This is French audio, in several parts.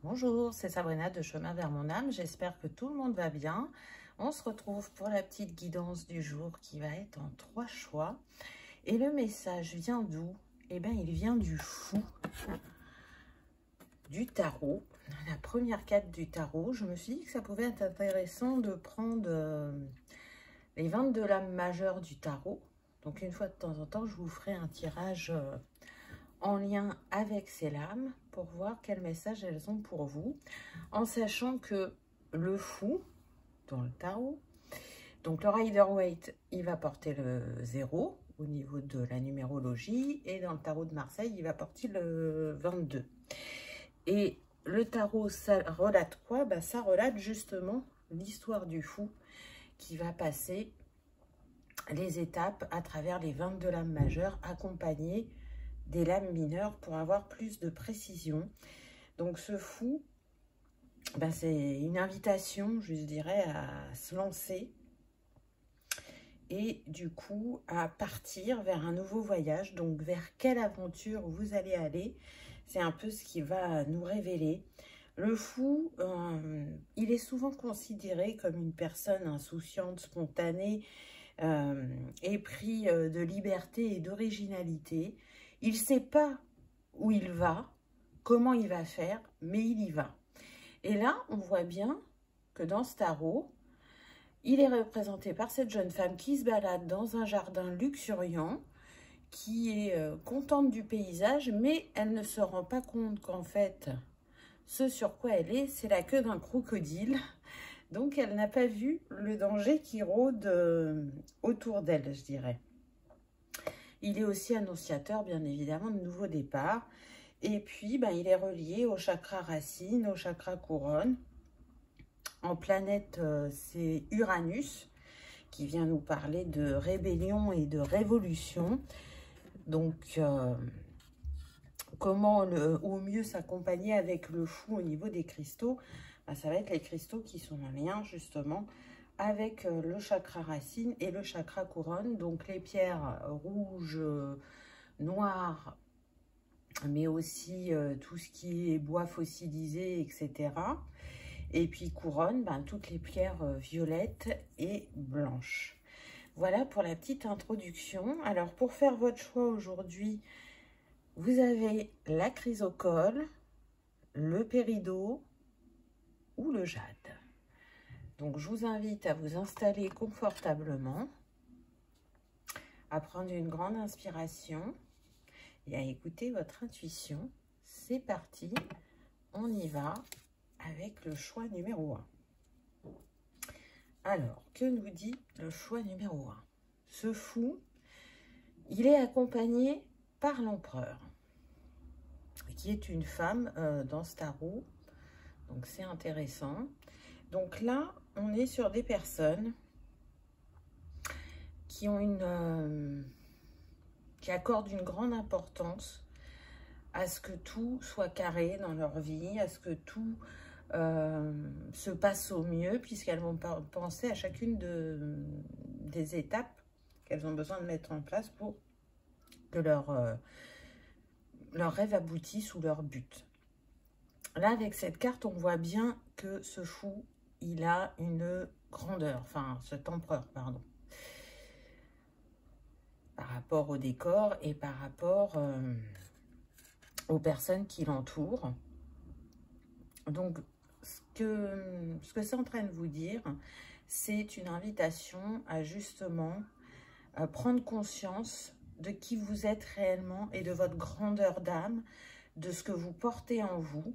Bonjour, c'est Sabrina de Chemin vers mon âme. J'espère que tout le monde va bien. On se retrouve pour la petite guidance du jour qui va être en 3 choix. Et le message vient d'où? Eh bien, il vient du fou, du tarot. La première carte du tarot. Je me suis dit que ça pouvait être intéressant de prendre les 22 lames majeures du tarot. Donc, une fois de temps en temps, je vous ferai un tirage en lien avec ces lames pour voir quel message elles ont pour vous, en sachant que le fou dans le tarot, donc le Rider-Waite, il va porter le 0 au niveau de la numérologie, et dans le tarot de Marseille, il va porter le 22. Et le tarot, ça relate quoi? Ben, ça relate justement l'histoire du fou qui va passer les étapes à travers les 22 lames majeures, accompagnées des lames mineures pour avoir plus de précision. Donc ce fou, ben c'est une invitation, je dirais, à se lancer et du coup à partir vers un nouveau voyage. Donc vers quelle aventure vous allez aller, c'est un peu ce qui va nous révéler. Le fou, il est souvent considéré comme une personne insouciante, spontanée, épris de liberté et d'originalité. Il ne sait pas où il va, comment il va faire, mais il y va. Et là, on voit bien que dans ce tarot, il est représenté par cette jeune femme qui se balade dans un jardin luxuriant, qui est contente du paysage, mais elle ne se rend pas compte qu'en fait, ce sur quoi elle est, c'est la queue d'un crocodile. Donc, elle n'a pas vu le danger qui rôde autour d'elle, je dirais. Il est aussi annonciateur, bien évidemment, de nouveaux départs. Et puis, ben, il est relié au chakra racine, au chakra couronne. En planète, c'est Uranus, qui vient nous parler de rébellion et de révolution. Donc, comment au mieux s'accompagner avec le fou au niveau des cristaux? Ben, ça va être les cristaux qui sont en lien, justement, avec le chakra racine et le chakra couronne, donc les pierres rouges, noires, mais aussi tout ce qui est bois fossilisé, etc. Et puis couronne, ben, toutes les pierres violettes et blanches. Voilà pour la petite introduction. Alors pour faire votre choix aujourd'hui, vous avez la chrysocole, le péridot ou le jade. Donc, je vous invite à vous installer confortablement, à prendre une grande inspiration et à écouter votre intuition. C'est parti, on y va avec le choix numéro 1. Alors, que nous dit le choix numéro 1? Ce fou, il est accompagné par l'empereur, qui est une femme dans ce tarot. Donc, c'est intéressant. Donc là, on est sur des personnes qui ont qui accordent une grande importance à ce que tout soit carré dans leur vie, à ce que tout se passe au mieux, puisqu'elles vont penser à chacune des étapes qu'elles ont besoin de mettre en place pour que leur rêve aboutisse ou leur but. Là, avec cette carte, on voit bien que ce fou, il a une grandeur, enfin cet empereur, pardon, par rapport au décor et par rapport aux personnes qui l'entourent. Donc, ce que c'est en train de vous dire, c'est une invitation à justement prendre conscience de qui vous êtes réellement et de votre grandeur d'âme, de ce que vous portez en vous.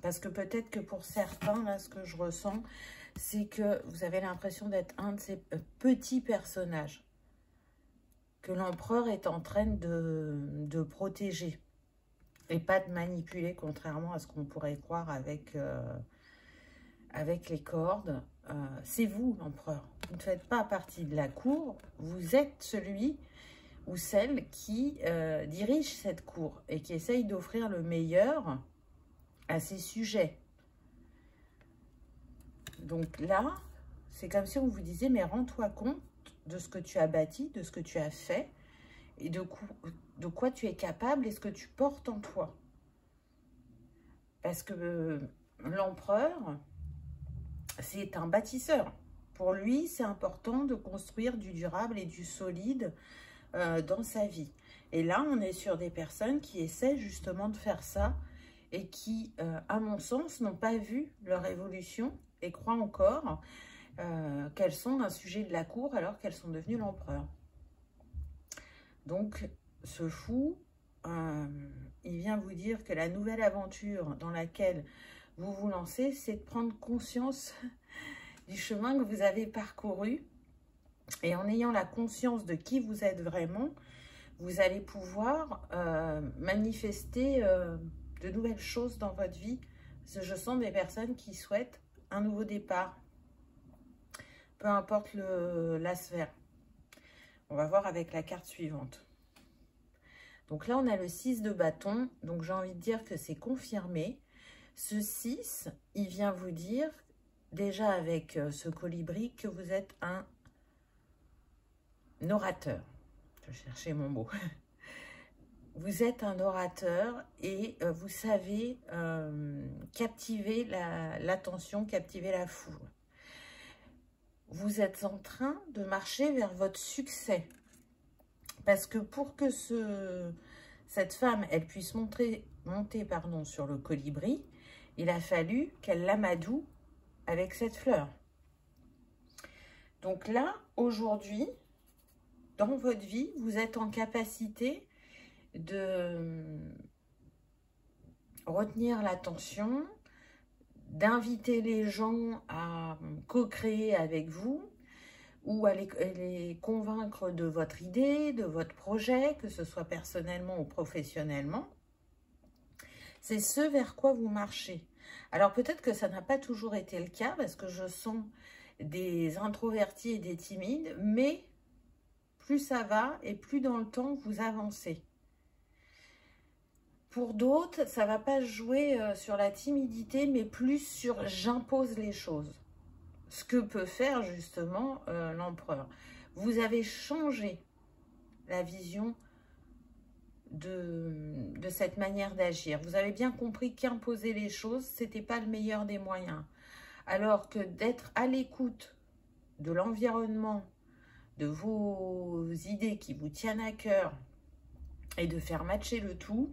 Parce que peut-être que pour certains, là, ce que je ressens, c'est que vous avez l'impression d'être un de ces petits personnages que l'empereur est en train de protéger et pas de manipuler, contrairement à ce qu'on pourrait croire avec les cordes. C'est vous, l'empereur. Vous ne faites pas partie de la cour, vous êtes celui ou celle qui dirige cette cour et qui essaye d'offrir le meilleur à ses sujets. Donc là, c'est comme si on vous disait, mais rends-toi compte de ce que tu as bâti, de ce que tu as fait, et de quoi tu es capable et ce que tu portes en toi. Parce que l'empereur, c'est un bâtisseur. Pour lui, c'est important de construire du durable et du solide dans sa vie. Et là, on est sur des personnes qui essaient justement de faire ça et qui, à mon sens, n'ont pas vu leur évolution et croient encore qu'elles sont un sujet de la cour alors qu'elles sont devenues l'empereur. Donc, ce fou, il vient vous dire que la nouvelle aventure dans laquelle vous vous lancez, c'est de prendre conscience du chemin que vous avez parcouru. Et en ayant la conscience de qui vous êtes vraiment, vous allez pouvoir manifester de nouvelles choses dans votre vie. Parce que je sens des personnes qui souhaitent un nouveau départ. Peu importe la sphère. On va voir avec la carte suivante. Donc là, on a le 6 de bâton. Donc j'ai envie de dire que c'est confirmé. Ce 6, il vient vous dire, déjà avec ce colibri, que vous êtes un orateur. Je vais chercher mon mot. Vous êtes un orateur et vous savez captiver l'attention, captiver la foule. Vous êtes en train de marcher vers votre succès. Parce que pour que cette femme, elle puisse monter sur le colibri, il a fallu qu'elle l'amadoue avec cette fleur. Donc là, aujourd'hui, dans votre vie, vous êtes en capacité de retenir l'attention, d'inviter les gens à co-créer avec vous ou à les convaincre de votre idée, de votre projet, que ce soit personnellement ou professionnellement. C'est ce vers quoi vous marchez. Alors peut-être que ça n'a pas toujours été le cas parce que je sens des introvertis et des timides, mais plus ça va et plus dans le temps vous avancez. Pour d'autres, ça ne va pas jouer sur la timidité, mais plus sur j'impose les choses. Ce que peut faire justement l'empereur. Vous avez changé la vision de cette manière d'agir. Vous avez bien compris qu'imposer les choses, ce n'était pas le meilleur des moyens. Alors que d'être à l'écoute de l'environnement, de vos idées qui vous tiennent à cœur et de faire matcher le tout,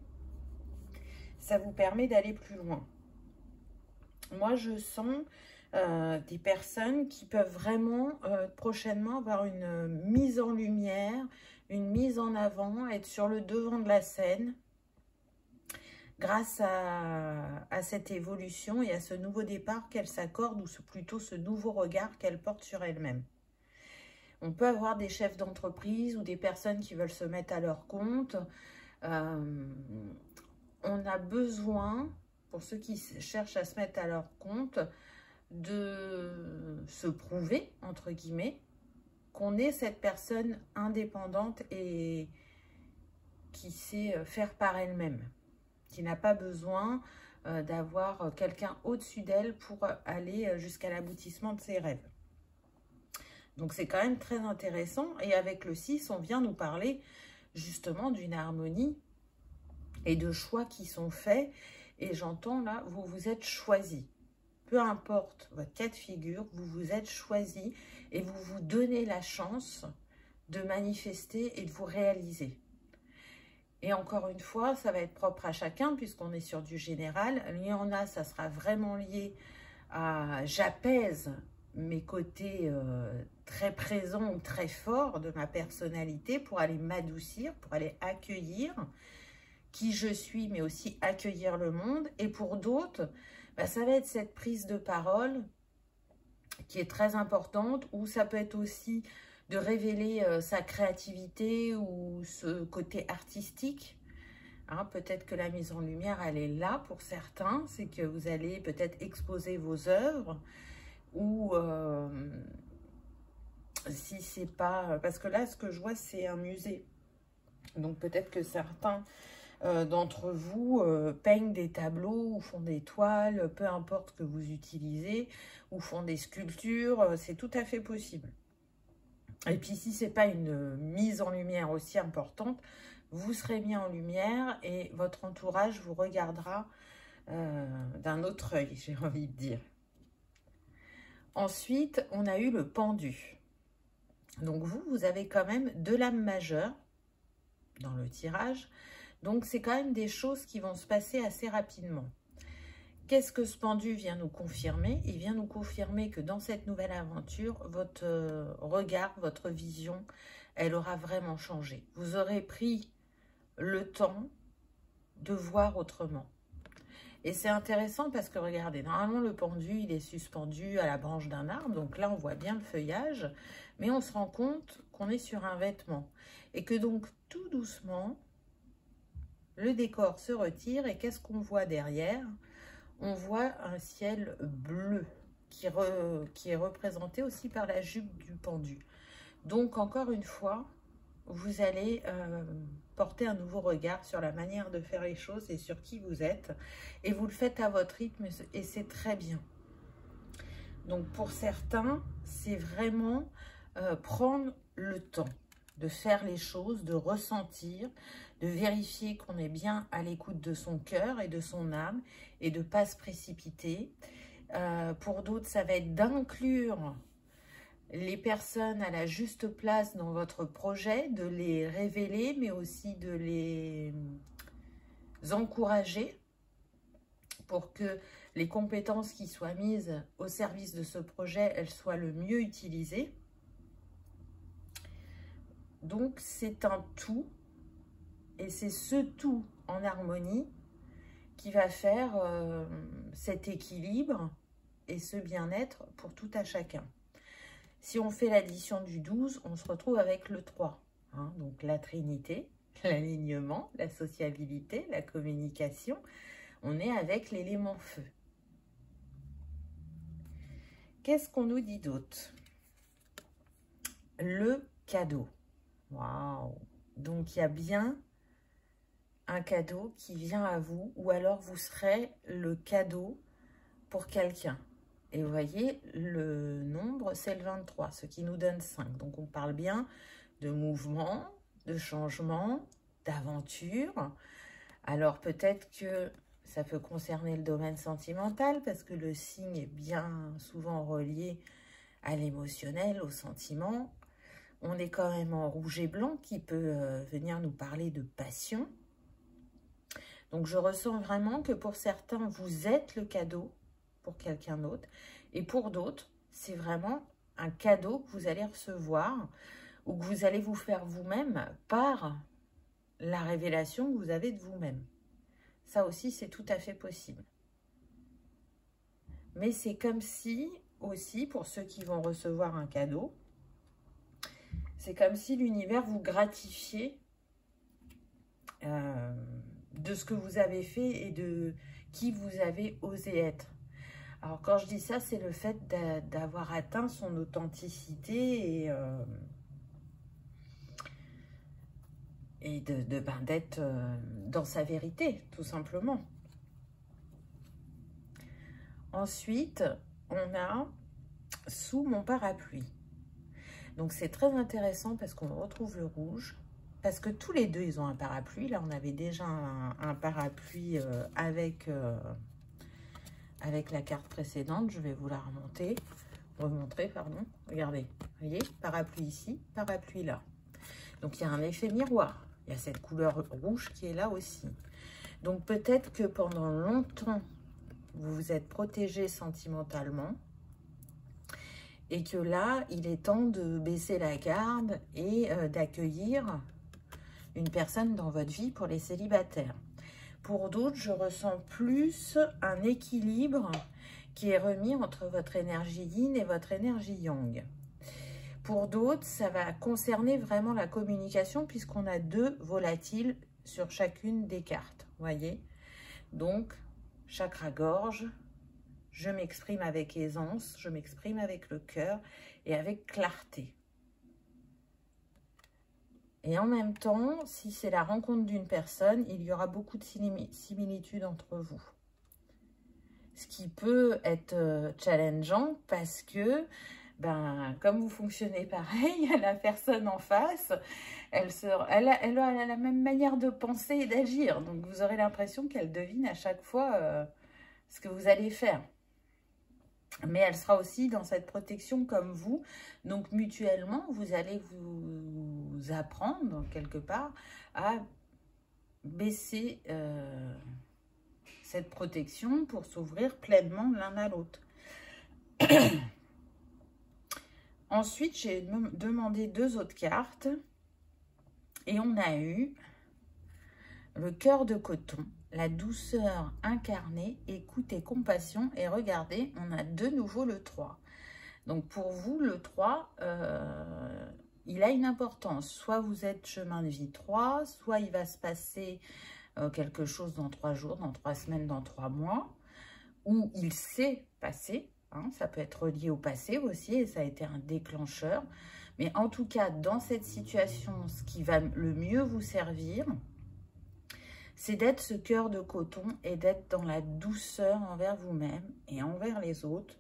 ça vous permet d'aller plus loin. Moi, je sens des personnes qui peuvent vraiment prochainement avoir une mise en lumière, une mise en avant, être sur le devant de la scène grâce à cette évolution et à ce nouveau départ qu'elle s'accorde, ou plutôt ce nouveau regard qu'elle porte sur elle-même. On peut avoir des chefs d'entreprise ou des personnes qui veulent se mettre à leur compte. On a besoin, pour ceux qui cherchent à se mettre à leur compte, de se prouver, entre guillemets, qu'on est cette personne indépendante et qui sait faire par elle-même, qui n'a pas besoin d'avoir quelqu'un au-dessus d'elle pour aller jusqu'à l'aboutissement de ses rêves. Donc c'est quand même très intéressant. Et avec le 6, on vient nous parler justement d'une harmonie et de choix qui sont faits. Et j'entends là, vous vous êtes choisi. Peu importe votre cas de figure, vous vous êtes choisi et vous vous donnez la chance de manifester et de vous réaliser. Et encore une fois, ça va être propre à chacun puisqu'on est sur du général. Il y en a, ça sera vraiment lié à j'apaise mes côtés très présents ou très forts de ma personnalité pour aller m'adoucir, pour aller accueillir qui je suis, mais aussi accueillir le monde. Et pour d'autres, bah, ça va être cette prise de parole qui est très importante, ou ça peut être aussi de révéler sa créativité ou ce côté artistique. Hein, peut-être que la mise en lumière, elle est là pour certains, c'est que vous allez peut-être exposer vos œuvres, ou si c'est pas... Parce que là, ce que je vois, c'est un musée. Donc peut-être que certains d'entre vous peignent des tableaux ou font des toiles, peu importe que vous utilisez, ou font des sculptures, c'est tout à fait possible. Et puis si ce n'est pas une mise en lumière aussi importante, vous serez mis en lumière et votre entourage vous regardera d'un autre œil, j'ai envie de dire. Ensuite, on a eu le pendu. Donc vous avez quand même de l'âme majeure dans le tirage. Donc c'est quand même des choses qui vont se passer assez rapidement. Qu'est-ce que ce pendu vient nous confirmer? Il vient nous confirmer que dans cette nouvelle aventure, votre regard, votre vision, elle aura vraiment changé. Vous aurez pris le temps de voir autrement. Et c'est intéressant parce que regardez, normalement le pendu, il est suspendu à la branche d'un arbre. Donc là, on voit bien le feuillage, mais on se rend compte qu'on est sur un vêtement. Et que donc, tout doucement, le décor se retire. Et qu'est-ce qu'on voit derrière? On voit un ciel bleu qui est représenté aussi par la jupe du pendu. Donc, encore une fois, vous allez porter un nouveau regard sur la manière de faire les choses et sur qui vous êtes. Et vous le faites à votre rythme et c'est très bien. Donc, pour certains, c'est vraiment prendre le temps de faire les choses, de ressentir, de vérifier qu'on est bien à l'écoute de son cœur et de son âme et de ne pas se précipiter. Pour d'autres, ça va être d'inclure les personnes à la juste place dans votre projet, de les révéler, mais aussi de les encourager pour que les compétences qui soient mises au service de ce projet, elles soient le mieux utilisées. Donc, c'est un tout, et c'est ce tout en harmonie qui va faire cet équilibre et ce bien-être pour tout à chacun. Si on fait l'addition du 12, on se retrouve avec le 3. Hein, donc, la trinité, l'alignement, la sociabilité, la communication. On est avec l'élément feu. Qu'est-ce qu'on nous dit d'autre? Le cadeau. Waouh! Donc, il y a bien un cadeau qui vient à vous, ou alors vous serez le cadeau pour quelqu'un. Et vous voyez, le nombre, c'est le 23, ce qui nous donne 5. Donc, on parle bien de mouvement, de changement, d'aventure. Alors, peut-être que ça peut concerner le domaine sentimental, parce que le signe est bien souvent relié à l'émotionnel, au sentiment. On est quand même en rouge et blanc, qui peut venir nous parler de passion. Donc, je ressens vraiment que pour certains, vous êtes le cadeau pour quelqu'un d'autre. Et pour d'autres, c'est vraiment un cadeau que vous allez recevoir ou que vous allez vous faire vous-même par la révélation que vous avez de vous-même. Ça aussi, c'est tout à fait possible. Mais c'est comme si, aussi, pour ceux qui vont recevoir un cadeau, c'est comme si l'univers vous gratifiait de ce que vous avez fait et de qui vous avez osé être. Alors, quand je dis ça, c'est le fait d'avoir atteint son authenticité et d'être dans sa vérité, tout simplement. Ensuite, on a sous mon parapluie. Donc, c'est très intéressant parce qu'on retrouve le rouge. Parce que tous les deux, ils ont un parapluie. Là, on avait déjà un parapluie avec la carte précédente. Je vais vous la remontrer, pardon. Regardez, vous voyez, parapluie ici, parapluie là. Donc, il y a un effet miroir. Il y a cette couleur rouge qui est là aussi. Donc, peut-être que pendant longtemps, vous vous êtes protégé sentimentalement. Et que là, il est temps de baisser la garde et d'accueillir une personne dans votre vie pour les célibataires. Pour d'autres, je ressens plus un équilibre qui est remis entre votre énergie yin et votre énergie yang. Pour d'autres, ça va concerner vraiment la communication puisqu'on a 2 volatiles sur chacune des cartes. Voyez? Donc, chakra-gorge, je m'exprime avec aisance, je m'exprime avec le cœur et avec clarté. Et en même temps, si c'est la rencontre d'une personne, il y aura beaucoup de similitudes entre vous. Ce qui peut être challengeant parce que, comme vous fonctionnez pareil, la personne en face, elle a la même manière de penser et d'agir. Donc, vous aurez l'impression qu'elle devine à chaque fois ce que vous allez faire. Mais elle sera aussi dans cette protection comme vous. Donc, mutuellement, vous allez vous apprendre, quelque part, à baisser cette protection pour s'ouvrir pleinement l'un à l'autre. Ensuite, j'ai demandé 2 autres cartes. Et on a eu le cœur de coton, la douceur incarnée, écoute et compassion. Et regardez, on a de nouveau le 3. Donc pour vous, le 3, il a une importance. Soit vous êtes chemin de vie 3, soit il va se passer quelque chose dans 3 jours, dans 3 semaines, dans 3 mois, ou il s'est passé. Hein, ça peut être lié au passé aussi, et ça a été un déclencheur. Mais en tout cas, dans cette situation, ce qui va le mieux vous servir, c'est d'être ce cœur de coton et d'être dans la douceur envers vous-même et envers les autres.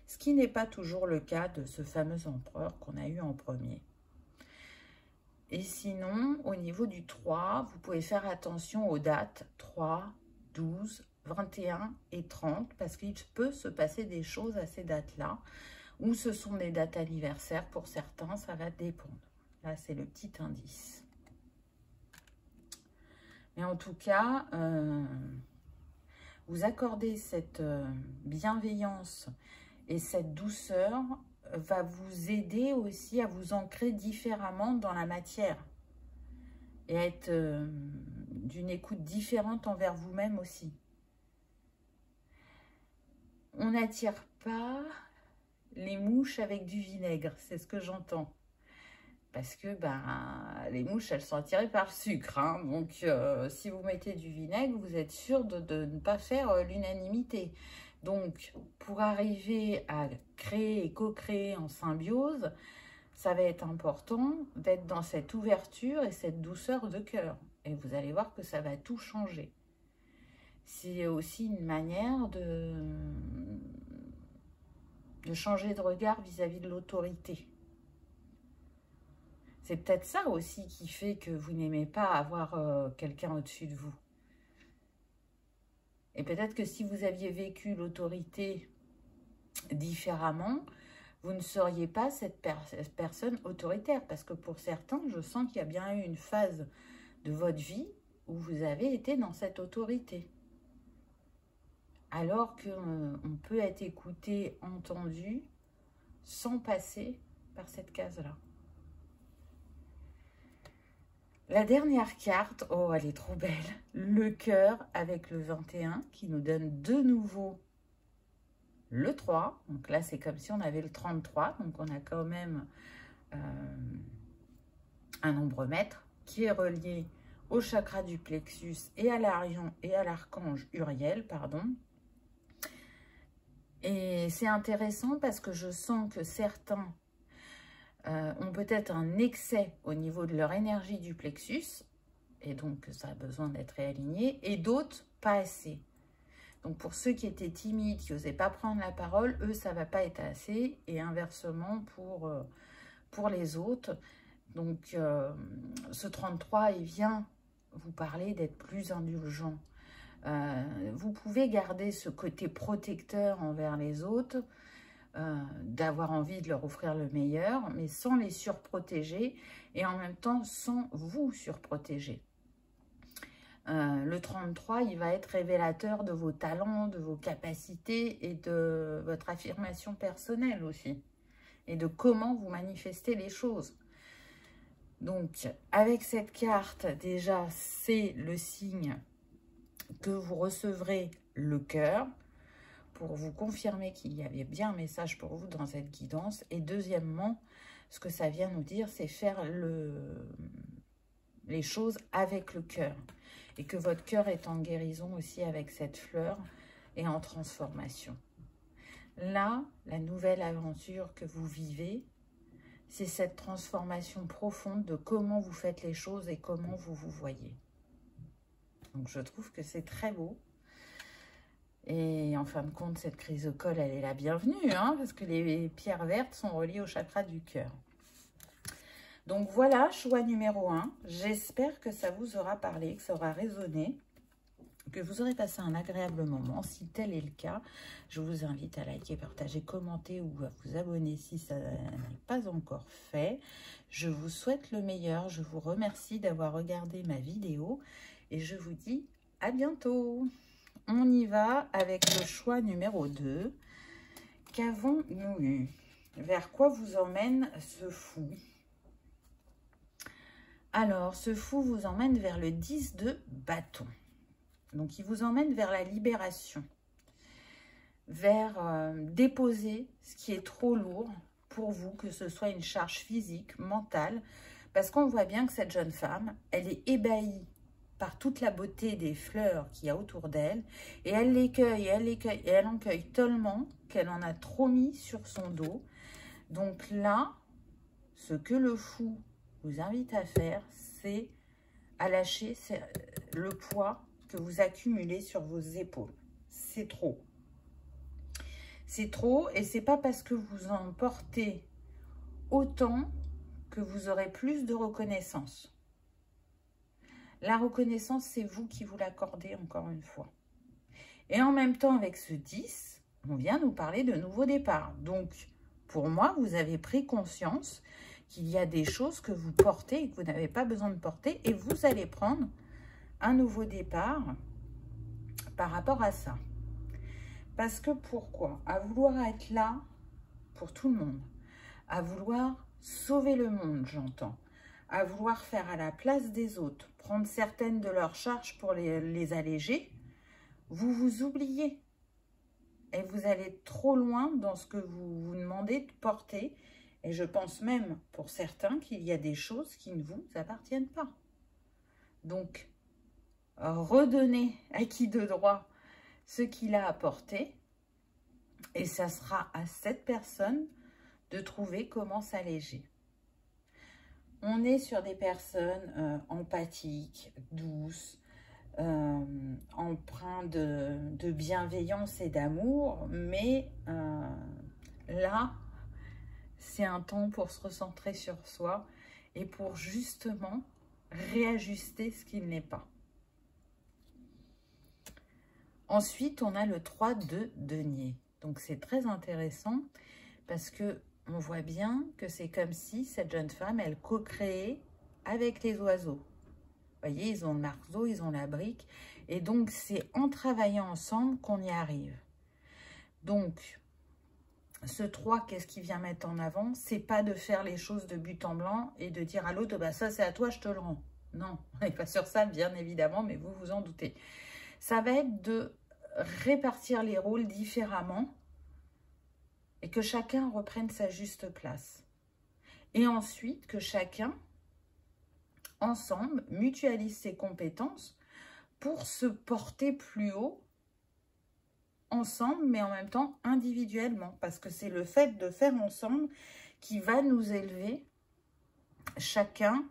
Ce qui n'est pas toujours le cas de ce fameux empereur qu'on a eu en premier. Et sinon, au niveau du 3, vous pouvez faire attention aux dates 3, 12, 21 et 30, parce qu'il peut se passer des choses à ces dates-là, ou ce sont des dates anniversaires pour certains, ça va dépendre. Là, c'est le petit indice. Mais en tout cas, vous accordez cette bienveillance et cette douceur va vous aider aussi à vous ancrer différemment dans la matière et à être d'une écoute différente envers vous-même aussi. On n'attire pas les mouches avec du vinaigre, c'est ce que j'entends. Parce que les mouches, elles sont attirées par le sucre. Hein. Donc, si vous mettez du vinaigre, vous êtes sûr de ne pas faire l'unanimité. Donc, pour arriver à créer et co-créer en symbiose, ça va être important d'être dans cette ouverture et cette douceur de cœur. Et vous allez voir que ça va tout changer. C'est aussi une manière de changer de regard vis-à-vis de l'autorité. C'est peut-être ça aussi qui fait que vous n'aimez pas avoir quelqu'un au-dessus de vous. Et peut-être que si vous aviez vécu l'autorité différemment, vous ne seriez pas cette personne autoritaire. Parce que pour certains, je sens qu'il y a bien eu une phase de votre vie où vous avez été dans cette autorité. Alors qu'on peut être écouté, entendu, sans passer par cette case-là. La dernière carte, oh elle est trop belle, le cœur avec le 21 qui nous donne de nouveau le 3. Donc là c'est comme si on avait le 33, donc on a quand même un nombre maître qui est relié au chakra du plexus et à l'Arion et à l'archange Uriel, pardon. Et c'est intéressant parce que je sens que certains ont peut-être un excès au niveau de leur énergie du plexus, et donc ça a besoin d'être réaligné, et d'autres pas assez. Donc pour ceux qui étaient timides, qui n'osaient pas prendre la parole, eux ça va pas être assez, et inversement pour les autres. Donc ce 33, il vient vous parler d'être plus indulgent. Vous pouvez garder ce côté protecteur envers les autres, d'avoir envie de leur offrir le meilleur, mais sans les surprotéger et en même temps sans vous surprotéger. Le 33, il va être révélateur de vos talents, de vos capacités et de votre affirmation personnelle aussi, et de comment vous manifestez les choses. Donc, avec cette carte, déjà, c'est le signe que vous recevrez le cœur, pour vous confirmer qu'il y avait bien un message pour vous dans cette guidance. Et deuxièmement, ce que ça vient nous dire, c'est faire les choses avec le cœur. Et que votre cœur est en guérison aussi avec cette fleur et en transformation. Là, la nouvelle aventure que vous vivez, c'est cette transformation profonde de comment vous faites les choses et comment vous vous voyez. Donc je trouve que c'est très beau. Et en fin de compte, cette chrysocole, elle est la bienvenue, hein, parce que les pierres vertes sont reliées au chakra du cœur. Donc voilà, choix numéro 1. J'espère que ça vous aura parlé, que ça aura résonné que vous aurez passé un agréable moment. Si tel est le cas, je vous invite à liker, partager, commenter ou à vous abonner si ça n'est pas encore fait. Je vous souhaite le meilleur. Je vous remercie d'avoir regardé ma vidéo et je vous dis à bientôt. On y va avec le choix numéro 2. Qu'avons-nous eu? Vers quoi vous emmène ce fou? Alors, ce fou vous emmène vers le 10 de bâton. Donc, il vous emmène vers la libération, vers déposer ce qui est trop lourd pour vous, que ce soit une charge physique, mentale, parce qu'on voit bien que cette jeune femme, elle est ébahie par toute la beauté des fleurs qu'il y a autour d'elle, et elle les cueille, et elle en cueille tellement qu'elle en a trop mis sur son dos. Donc là, ce que le fou vous invite à faire, c'est à lâcher le poids que vous accumulez sur vos épaules. C'est trop. C'est trop, et c'est pas parce que vous en portez autant que vous aurez plus de reconnaissance. La reconnaissance, c'est vous qui vous l'accordez encore une fois. Et en même temps, avec ce 10, on vient nous parler de nouveau départ. Donc, pour moi, vous avez pris conscience qu'il y a des choses que vous portez et que vous n'avez pas besoin de porter, et vous allez prendre un nouveau départ par rapport à ça. Parce que pourquoi? À vouloir être là pour tout le monde, à vouloir sauver le monde, j'entends, à vouloir faire à la place des autres, prendre certaines de leurs charges pour les alléger, vous vous oubliez. Et vous allez trop loin dans ce que vous vous demandez de porter. Et je pense même pour certains qu'il y a des choses qui ne vous appartiennent pas. Donc, redonnez à qui de droit ce qu'il a apporté, et ça sera à cette personne de trouver comment s'alléger. On est sur des personnes empathiques, douces, empreintes de bienveillance et d'amour, mais là, c'est un temps pour se recentrer sur soi et pour justement réajuster ce qu'il n'est pas. Ensuite, on a le 3 de denier. Donc, c'est très intéressant parce que on voit bien que c'est comme si cette jeune femme, elle co-créait avec les oiseaux. Vous voyez, ils ont le marteau, ils ont la brique. Et donc, c'est en travaillant ensemble qu'on y arrive. Donc, ce 3, qu'est-ce qu'il vient mettre en avant? C'est pas de faire les choses de but en blanc et de dire à l'autre, bah, ça c'est à toi, je te le rends. Non, on n'est pas sur ça, bien évidemment, mais vous vous en doutez. Ça va être de répartir les rôles différemment et que chacun reprenne sa juste place. Et ensuite, que chacun, ensemble, mutualise ses compétences pour se porter plus haut ensemble, mais en même temps individuellement. Parce que c'est le fait de faire ensemble qui va nous élever chacun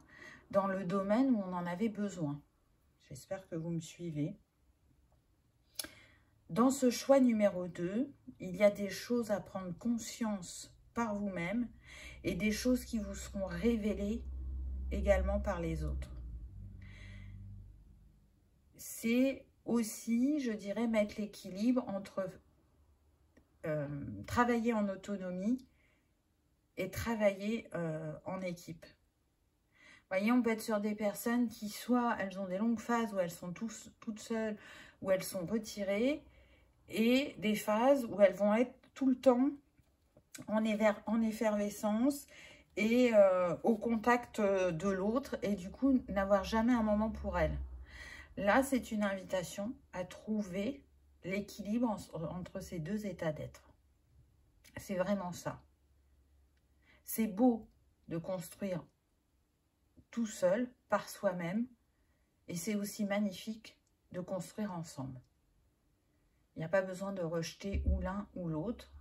dans le domaine où on en avait besoin. J'espère que vous me suivez. Dans ce choix numéro 2, il y a des choses à prendre conscience par vous-même et des choses qui vous seront révélées également par les autres. C'est aussi, je dirais, mettre l'équilibre entre travailler en autonomie et travailler en équipe. Vous voyez, on peut être sur des personnes qui, soit elles ont des longues phases où elles sont toutes seules, où elles sont retirées, et des phases où elles vont être tout le temps en effervescence et au contact de l'autre, et du coup n'avoir jamais un moment pour elles. Là, c'est une invitation à trouver l'équilibre entre ces deux états d'être. C'est vraiment ça. C'est beau de construire tout seul, par soi-même, et c'est aussi magnifique de construire ensemble. Il n'y a pas besoin de rejeter ou l'un ou l'autre.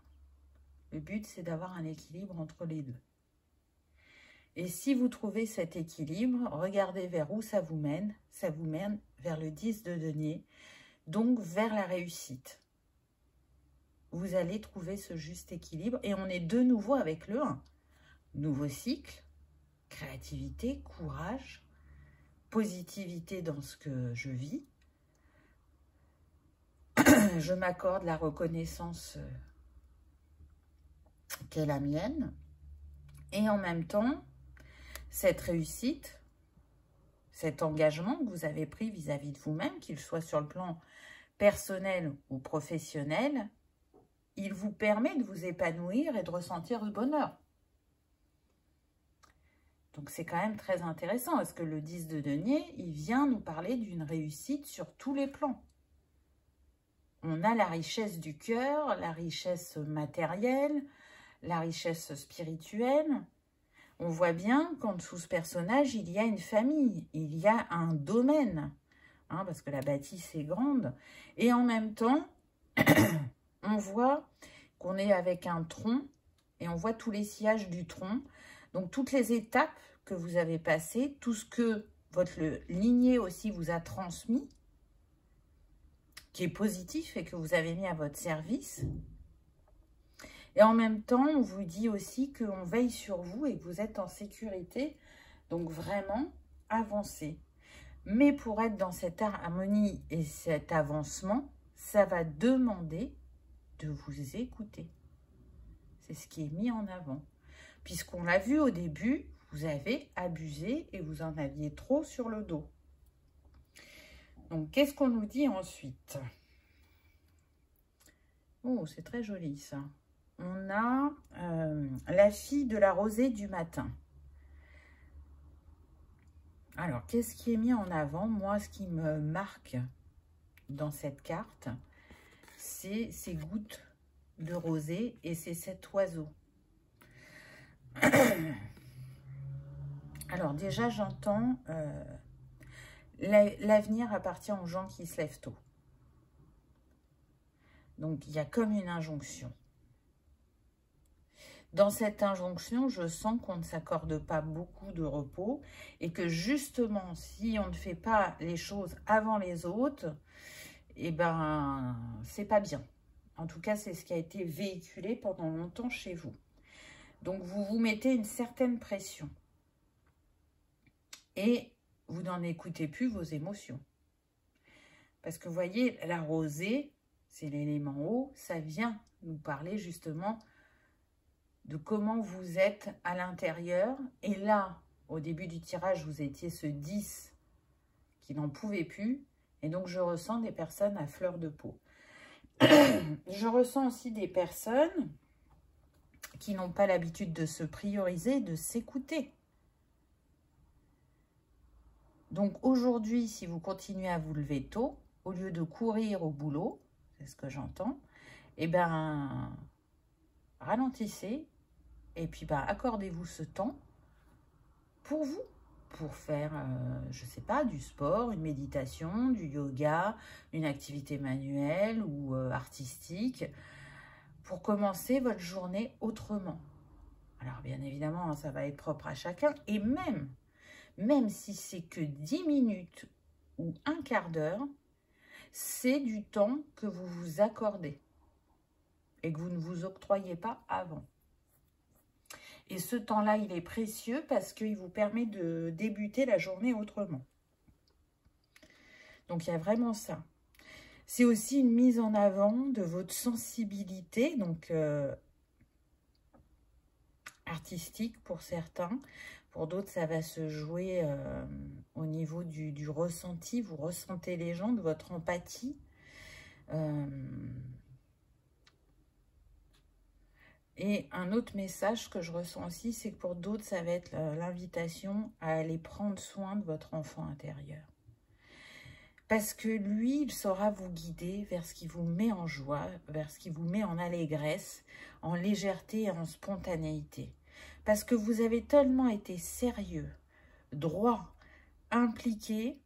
Le but, c'est d'avoir un équilibre entre les deux. Et si vous trouvez cet équilibre, regardez vers où ça vous mène. Ça vous mène vers le 10 de denier, donc vers la réussite. Vous allez trouver ce juste équilibre. Et on est de nouveau avec le 1. Nouveau cycle, créativité, courage, positivité dans ce que je vis. je m'accorde la reconnaissance qu'est la mienne. Et en même temps, cette réussite, cet engagement que vous avez pris vis-à-vis de vous-même, qu'il soit sur le plan personnel ou professionnel, il vous permet de vous épanouir et de ressentir ce bonheur. Donc, c'est quand même très intéressant, parce que le 10 de denier, il vient nous parler d'une réussite sur tous les plans. On a la richesse du cœur, la richesse matérielle, la richesse spirituelle. On voit bien qu'en dessous de ce personnage, il y a une famille, il y a un domaine, hein, parce que la bâtisse est grande. Et en même temps, on voit qu'on est avec un tronc, et on voit tous les sillages du tronc. Donc, toutes les étapes que vous avez passées, tout ce que votre lignée aussi vous a transmis, qui est positif et que vous avez mis à votre service. Et en même temps, on vous dit aussi qu'on veille sur vous et que vous êtes en sécurité. Donc, vraiment, avancez. Mais pour être dans cette harmonie et cet avancement, ça va demander de vous écouter. C'est ce qui est mis en avant. Puisqu'on l'a vu au début, vous avez abusé et vous en aviez trop sur le dos. Donc, qu'est-ce qu'on nous dit ensuite? Oh, c'est très joli, ça. On a la fille de la rosée du matin. Alors, qu'est-ce qui est mis en avant? Moi, ce qui me marque dans cette carte, c'est ces gouttes de rosée et c'est cet oiseau. Alors, déjà, j'entends l'avenir appartient aux gens qui se lèvent tôt. Donc, il y a comme une injonction. Dans cette injonction, je sens qu'on ne s'accorde pas beaucoup de repos et que justement, si on ne fait pas les choses avant les autres, eh ben, c'est pas bien. En tout cas, c'est ce qui a été véhiculé pendant longtemps chez vous. Donc, vous vous mettez une certaine pression. Et vous n'en écoutez plus vos émotions. Parce que vous voyez, la rosée, c'est l'élément eau, ça vient nous parler justement de comment vous êtes à l'intérieur. Et là, au début du tirage, vous étiez ce 10 qui n'en pouvait plus. Et donc, je ressens des personnes à fleur de peau. Je ressens aussi des personnes qui n'ont pas l'habitude de se prioriser, de s'écouter. Donc, aujourd'hui, si vous continuez à vous lever tôt, au lieu de courir au boulot, c'est ce que j'entends, eh bien, ralentissez et puis accordez-vous ce temps pour vous, pour faire, je ne sais pas, du sport, une méditation, du yoga, une activité manuelle ou artistique, pour commencer votre journée autrement. Alors, bien évidemment, ça va être propre à chacun, et même si c'est que 10 minutes ou un quart d'heure, c'est du temps que vous vous accordez et que vous ne vous octroyez pas avant. Et ce temps-là, il est précieux parce qu'il vous permet de débuter la journée autrement. Donc, il y a vraiment ça. C'est aussi une mise en avant de votre sensibilité, donc artistique pour certains. Pour d'autres, ça va se jouer au niveau du ressenti. Vous ressentez les gens, de votre empathie. Et un autre message que je ressens aussi, c'est que pour d'autres, ça va être l'invitation à aller prendre soin de votre enfant intérieur. Parce que lui, il saura vous guider vers ce qui vous met en joie, vers ce qui vous met en allégresse, en légèreté et en spontanéité. Parce que vous avez tellement été sérieux, droit, impliqué,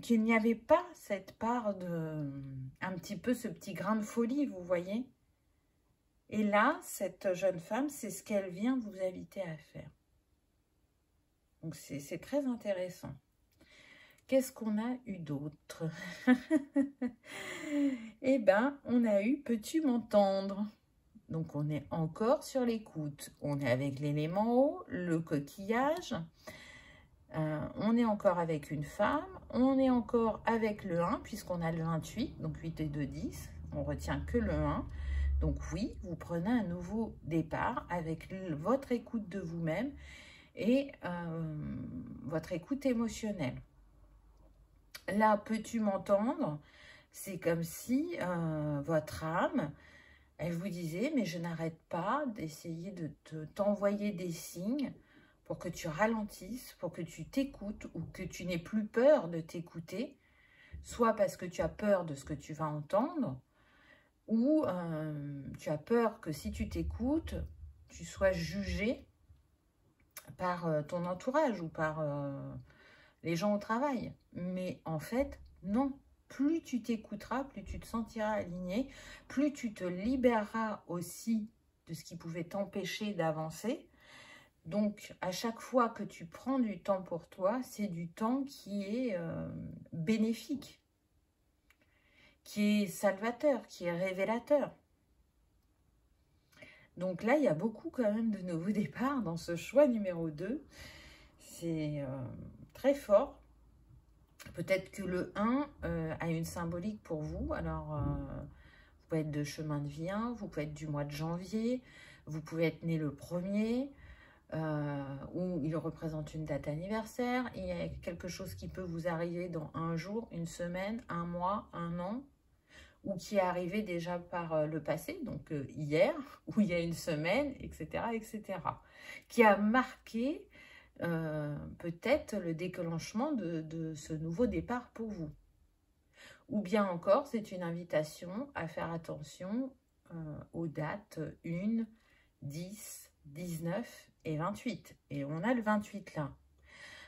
qu'il n'y avait pas cette part de... un petit peu ce petit grain de folie, vous voyez. Et là, cette jeune femme, c'est ce qu'elle vient vous inviter à faire. Donc, c'est très intéressant. Qu'est-ce qu'on a eu d'autre? Eh bien, on a eu « Peux-tu m'entendre » Donc, on est encore sur l'écoute. On est avec l'élément eau, le coquillage. On est encore avec une femme, on est encore avec le 1, puisqu'on a le 28, donc 8 et 2, 10. On retient que le 1. Donc oui, vous prenez un nouveau départ avec votre écoute de vous-même et votre écoute émotionnelle. Là, peux-tu m'entendre? C'est comme si votre âme, elle vous disait, mais je n'arrête pas d'essayer de t'envoyer des signes pour que tu ralentisses, pour que tu t'écoutes ou que tu n'aies plus peur de t'écouter, soit parce que tu as peur de ce que tu vas entendre, ou tu as peur que si tu t'écoutes, tu sois jugé par ton entourage ou par les gens au travail. Mais en fait, non. Plus tu t'écouteras, plus tu te sentiras aligné, plus tu te libéreras aussi de ce qui pouvait t'empêcher d'avancer. Donc, à chaque fois que tu prends du temps pour toi, c'est du temps qui est bénéfique, qui est salvateur, qui est révélateur. Donc là, il y a beaucoup quand même de nouveaux départs dans ce choix numéro 2. C'est très fort. Peut-être que le 1 a une symbolique pour vous. Alors, vous pouvez être de chemin de vie 1, vous pouvez être du mois de janvier, vous pouvez être né le 1er, où il représente une date anniversaire. Il y a quelque chose qui peut vous arriver dans un jour, une semaine, un mois, un an, ou qui est arrivé déjà par le passé, donc hier, ou il y a une semaine, etc., etc., qui a marqué peut-être le déclenchement de ce nouveau départ pour vous. Ou bien encore, c'est une invitation à faire attention aux dates 1, 10, 19 et 28. Et on a le 28 là.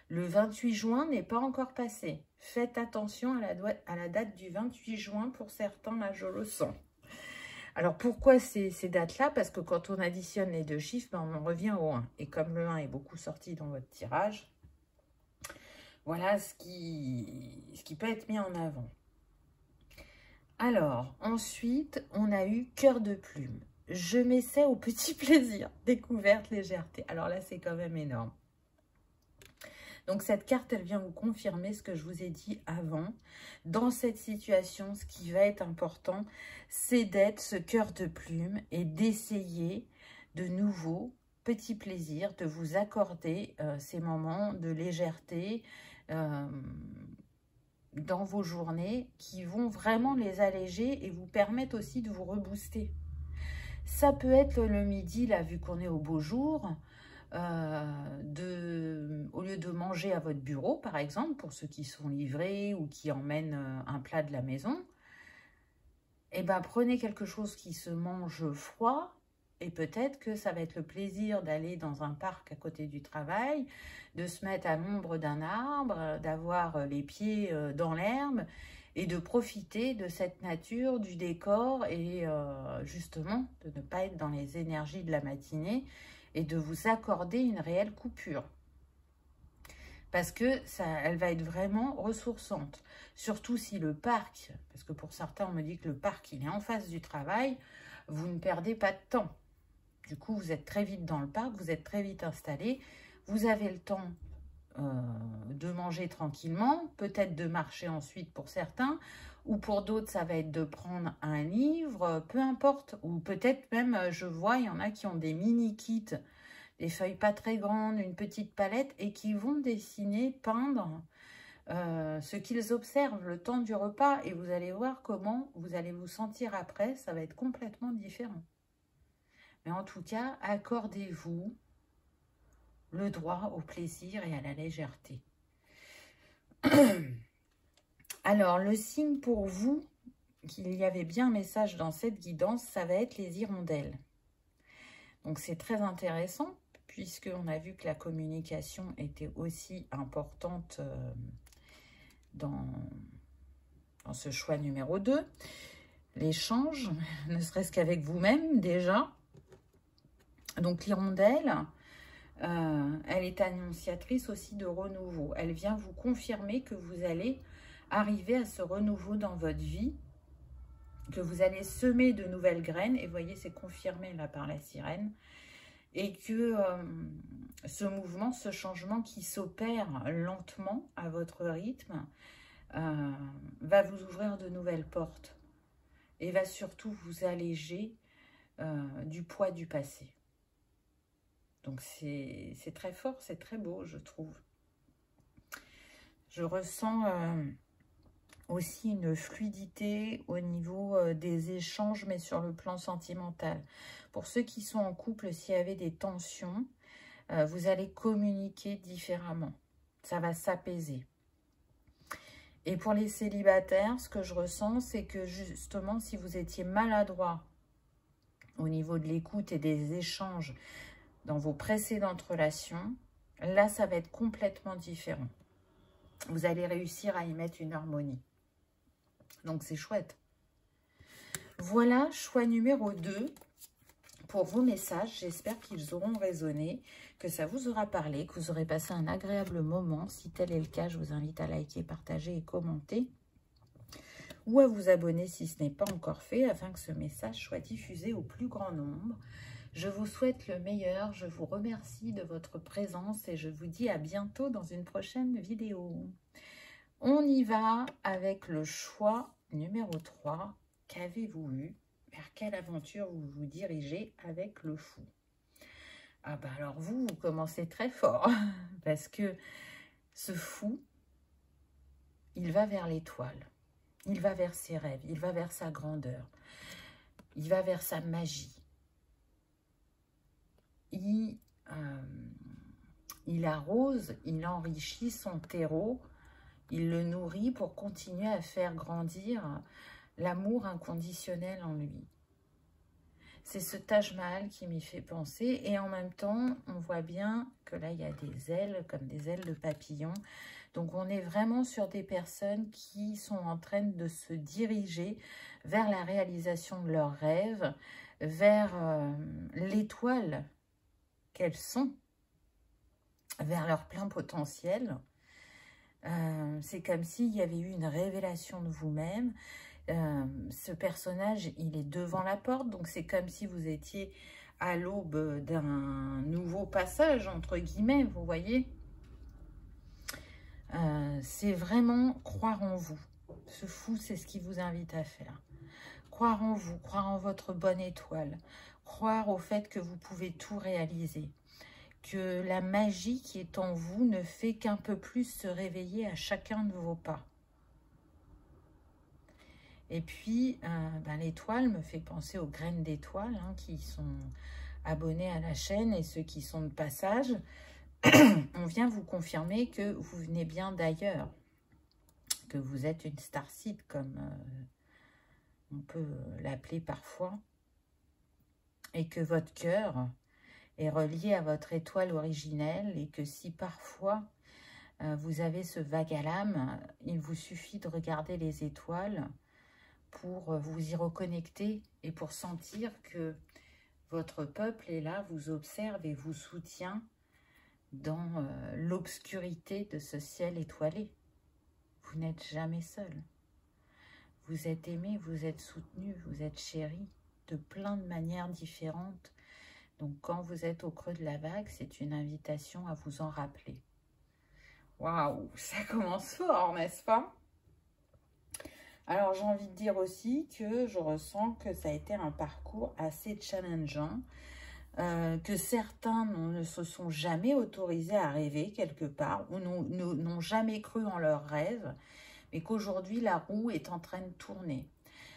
Le 28 juin n'est pas encore passé. Faites attention à la date du 28 juin pour certains, là je le sens. Alors pourquoi ces dates-là? Parce que quand on additionne les deux chiffres, ben, on revient au 1. Et comme le 1 est beaucoup sorti dans votre tirage, voilà ce qui peut être mis en avant. Alors, ensuite, on a eu cœur de plume. Je m'essaie au petit plaisir, découverte, légèreté. Alors là, c'est quand même énorme. Donc, cette carte, elle vient vous confirmer ce que je vous ai dit avant. Dans cette situation, ce qui va être important, c'est d'être ce cœur de plume et d'essayer de nouveau, petit plaisir, de vous accorder ces moments de légèreté dans vos journées qui vont vraiment les alléger et vous permettre aussi de vous rebooster. Ça peut être le midi, là, vu qu'on est au beau jour, au lieu de manger à votre bureau, par exemple, pour ceux qui sont livrés ou qui emmènent un plat de la maison, eh ben, prenez quelque chose qui se mange froid et peut-être que ça va être le plaisir d'aller dans un parc à côté du travail, de se mettre à l'ombre d'un arbre, d'avoir les pieds dans l'herbe et de profiter de cette nature, du décor et justement de ne pas être dans les énergies de la matinée et de vous accorder une réelle coupure. Parce que elle va être vraiment ressourçante. Surtout si le parc, parce que pour certains on me dit que le parc il est en face du travail, vous ne perdez pas de temps. Du coup vous êtes très vite dans le parc, vous êtes très vite installé, vous avez le temps de manger tranquillement, peut-être de marcher ensuite pour certains, ou pour d'autres ça va être de prendre un livre, peu importe, ou peut-être même, je vois, il y en a qui ont des mini-kits, des feuilles pas très grandes, une petite palette, et qui vont dessiner, peindre ce qu'ils observent le temps du repas, et vous allez voir comment vous allez vous sentir après, ça va être complètement différent. Mais en tout cas, accordez-vous le droit au plaisir et à la légèreté. Alors, le signe pour vous, qu'il y avait bien un message dans cette guidance, ça va être les hirondelles. Donc, c'est très intéressant, puisqu'on a vu que la communication était aussi importante dans ce choix numéro 2. L'échange, ne serait-ce qu'avec vous-même déjà. Donc, l'hirondelle, elle est annonciatrice aussi de renouveau. Elle vient vous confirmer que vous allez arriver à ce renouveau dans votre vie, que vous allez semer de nouvelles graines. Et vous voyez, c'est confirmé là par la sirène. et que ce mouvement, ce changement qui s'opère lentement à votre rythme va vous ouvrir de nouvelles portes et va surtout vous alléger du poids du passé. Donc c'est très fort, c'est très beau, je trouve. Je ressens aussi une fluidité au niveau des échanges, mais sur le plan sentimental. Pour ceux qui sont en couple, s'il y avait des tensions, vous allez communiquer différemment. Ça va s'apaiser. Et pour les célibataires, ce que je ressens, c'est que justement, si vous étiez maladroit au niveau de l'écoute et des échanges dans vos précédentes relations, là, ça va être complètement différent. Vous allez réussir à y mettre une harmonie. Donc, c'est chouette. Voilà, choix numéro 2 pour vos messages. J'espère qu'ils auront résonné, que ça vous aura parlé, que vous aurez passé un agréable moment. Si tel est le cas, je vous invite à liker, partager et commenter. Ou à vous abonner si ce n'est pas encore fait, afin que ce message soit diffusé au plus grand nombre. Je vous souhaite le meilleur, je vous remercie de votre présence et je vous dis à bientôt dans une prochaine vidéo. On y va avec le choix numéro 3. Qu'avez-vous eu? Vers quelle aventure vous vous dirigez avec le fou? Ah bah alors vous commencez très fort parce que ce fou, il va vers l'étoile, il va vers ses rêves, il va vers sa grandeur, il va vers sa magie. Il arrose, il enrichit son terreau, il le nourrit pour continuer à faire grandir l'amour inconditionnel en lui. C'est ce Taj Mahal qui m'y fait penser. Et en même temps, on voit bien que là, il y a des ailes, comme des ailes de papillon. Donc, on est vraiment sur des personnes qui sont en train de se diriger vers la réalisation de leurs rêves, vers l'étoile qu'elles sont, vers leur plein potentiel. C'est comme s'il y avait eu une révélation de vous-même. Ce personnage, il est devant la porte, donc c'est comme si vous étiez à l'aube d'un nouveau passage, entre guillemets, vous voyez. C'est vraiment croire en vous. Ce fou, c'est ce qui vous invite à faire. Croire en vous, croire en votre bonne étoile, croire au fait que vous pouvez tout réaliser, que la magie qui est en vous ne fait qu'un peu plus se réveiller à chacun de vos pas. Et puis, l'étoile me fait penser aux graines d'étoiles qui sont abonnés à la chaîne et ceux qui sont de passage. On vient vous confirmer que vous venez bien d'ailleurs, que vous êtes une starseed comme on peut l'appeler parfois, et que votre cœur est relié à votre étoile originelle et que si parfois vous avez ce vague à l'âme, il vous suffit de regarder les étoiles pour vous y reconnecter et pour sentir que votre peuple est là, vous observe et vous soutient dans l'obscurité de ce ciel étoilé. Vous n'êtes jamais seul. Vous êtes aimé, vous êtes soutenu, vous êtes chéri de plein de manières différentes. Donc quand vous êtes au creux de la vague, c'est une invitation à vous en rappeler. Waouh, ça commence fort, n'est-ce pas? Alors, j'ai envie de dire aussi que je ressens que ça a été un parcours assez challengeant, que certains ne se sont jamais autorisés à rêver quelque part, ou n'ont jamais cru en leurs rêves, mais qu'aujourd'hui, la roue est en train de tourner.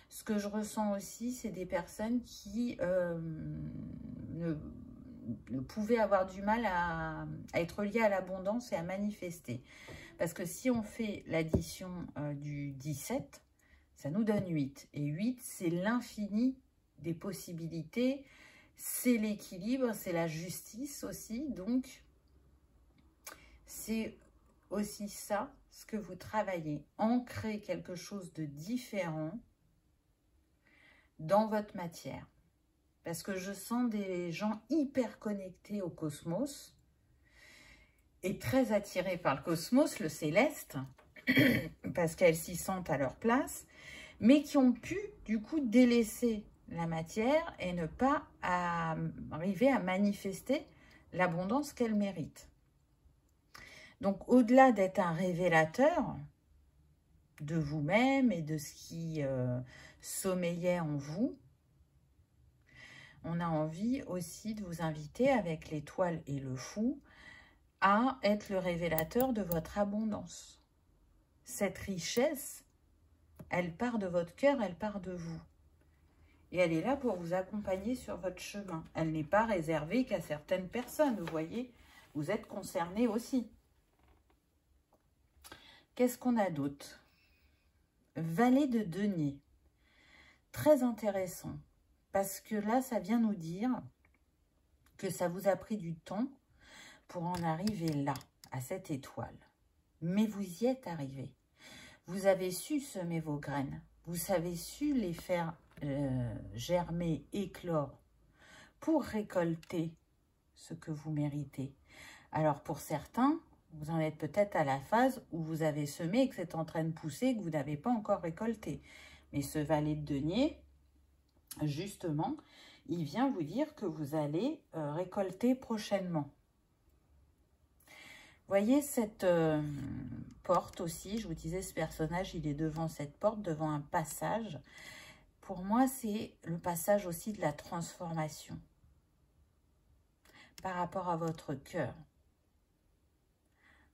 Ce que je ressens aussi, c'est des personnes qui ne pouvaient avoir du mal à être liées à l'abondance et à manifester. Parce que si on fait l'addition du 17, ça nous donne 8. Et 8, c'est l'infini des possibilités, c'est l'équilibre, c'est la justice aussi. Donc, c'est aussi ça, ce que vous travaillez. Ancrer quelque chose de différent dans votre matière. Parce que je sens des gens hyper connectés au cosmos et très attirés par le cosmos, le céleste, parce qu'elles s'y sentent à leur place, mais qui ont pu, du coup, délaisser la matière et ne pas arriver à manifester l'abondance qu'elle mérite. Donc, au-delà d'être un révélateur de vous-même et de ce qui sommeillait en vous, on a envie aussi de vous inviter avec l'étoile et le fou à être le révélateur de votre abondance. Cette richesse, elle part de votre cœur, elle part de vous. Et elle est là pour vous accompagner sur votre chemin. Elle n'est pas réservée qu'à certaines personnes, vous voyez. Vous êtes concernés aussi. Qu'est-ce qu'on a d'autre? Valet de denier. Très intéressant. Parce que là, ça vient nous dire que ça vous a pris du temps pour en arriver là, à cette étoile. Mais vous y êtes arrivé. Vous avez su semer vos graines. Vous avez su les faire germer, éclore, pour récolter ce que vous méritez. Alors, pour certains, vous en êtes peut-être à la phase où vous avez semé et que c'est en train de pousser et que vous n'avez pas encore récolté. Mais ce valet de denier, justement, il vient vous dire que vous allez récolter prochainement. Voyez cette porte aussi, je vous disais, ce personnage, il est devant cette porte, devant un passage. Pour moi, c'est le passage aussi de la transformation par rapport à votre cœur,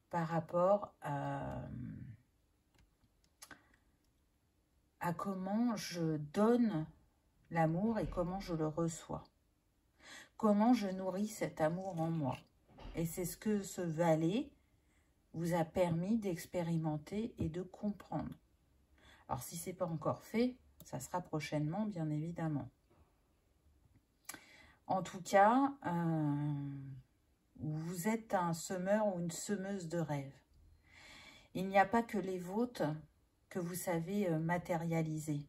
par rapport à comment je donne l'amour et comment je le reçois. Comment je nourris cet amour en moi. Et c'est ce que ce valet vous a permis d'expérimenter et de comprendre. Alors, si ce n'est pas encore fait, ça sera prochainement, bien évidemment. En tout cas, vous êtes un semeur ou une semeuse de rêves. Il n'y a pas que les vôtres que vous savez matérialiser.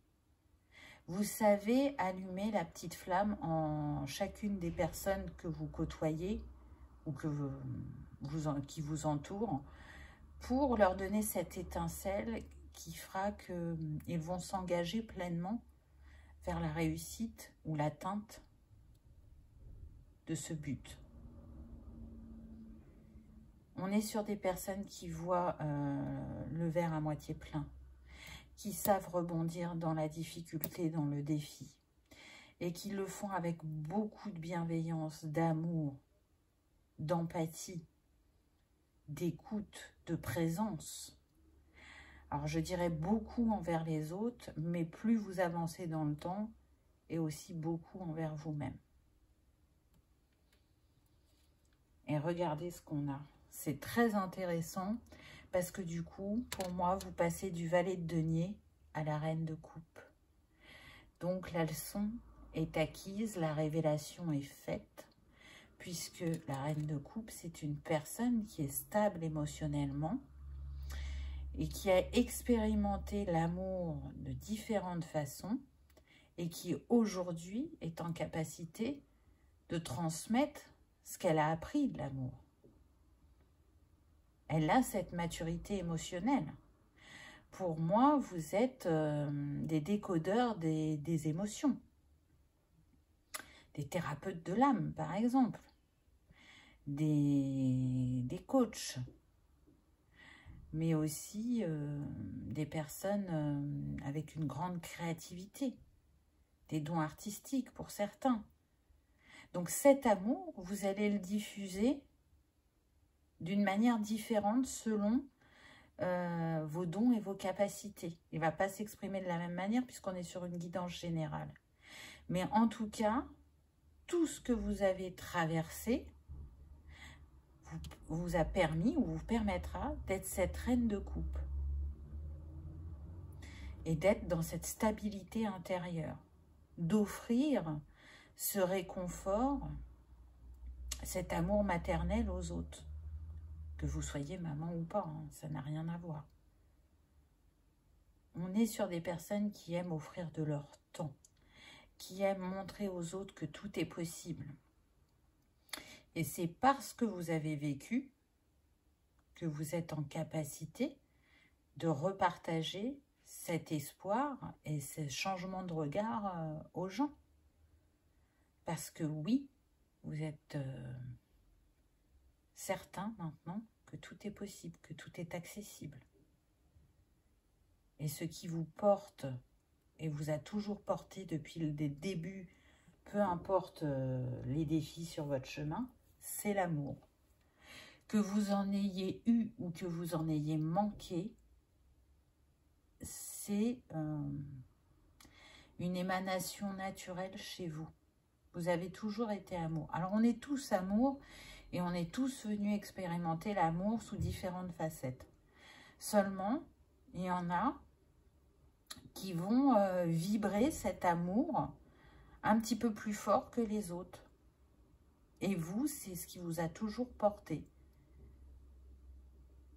Vous savez allumer la petite flamme en chacune des personnes que vous côtoyez ou qui vous entourent pour leur donner cette étincelle qui fera qu'ils vont s'engager pleinement vers la réussite ou l'atteinte de ce but. On est sur des personnes qui voient le verre à moitié plein, qui savent rebondir dans la difficulté, dans le défi, et qui le font avec beaucoup de bienveillance, d'amour, d'empathie, d'écoute, de présence. Alors je dirais beaucoup envers les autres, mais plus vous avancez dans le temps, et aussi beaucoup envers vous-même. Et regardez ce qu'on a. C'est très intéressant parce que du coup, pour moi, vous passez du valet de denier à la reine de coupe. Donc la leçon est acquise, la révélation est faite, puisque la reine de coupe, c'est une personne qui est stable émotionnellement et qui a expérimenté l'amour de différentes façons et qui aujourd'hui est en capacité de transmettre ce qu'elle a appris de l'amour. Elle a cette maturité émotionnelle. Pour moi, vous êtes des décodeurs des émotions. Des thérapeutes de l'âme, par exemple. Des coachs. Mais aussi des personnes avec une grande créativité. Des dons artistiques pour certains. Donc cet amour, vous allez le diffuser d'une manière différente selon vos dons et vos capacités. Il ne va pas s'exprimer de la même manière puisqu'on est sur une guidance générale. Mais en tout cas, tout ce que vous avez traversé vous a permis ou vous permettra d'être cette reine de coupe et d'être dans cette stabilité intérieure, d'offrir ce réconfort, cet amour maternel aux autres. Que vous soyez maman ou pas, hein, ça n'a rien à voir. On est sur des personnes qui aiment offrir de leur temps, qui aiment montrer aux autres que tout est possible. Et c'est parce que vous avez vécu que vous êtes en capacité de repartager cet espoir et ce changement de regard aux gens. Parce que oui, vous êtes certain maintenant que tout est possible, que tout est accessible. Et ce qui vous porte et vous a toujours porté depuis le début, peu importe les défis sur votre chemin, c'est l'amour. Que vous en ayez eu ou que vous en ayez manqué, c'est une émanation naturelle chez vous. Vous avez toujours été amour. Alors on est tous amour et on est tous venus expérimenter l'amour sous différentes facettes. Seulement, il y en a qui vont vibrer cet amour un petit peu plus fort que les autres. Et vous, c'est ce qui vous a toujours porté.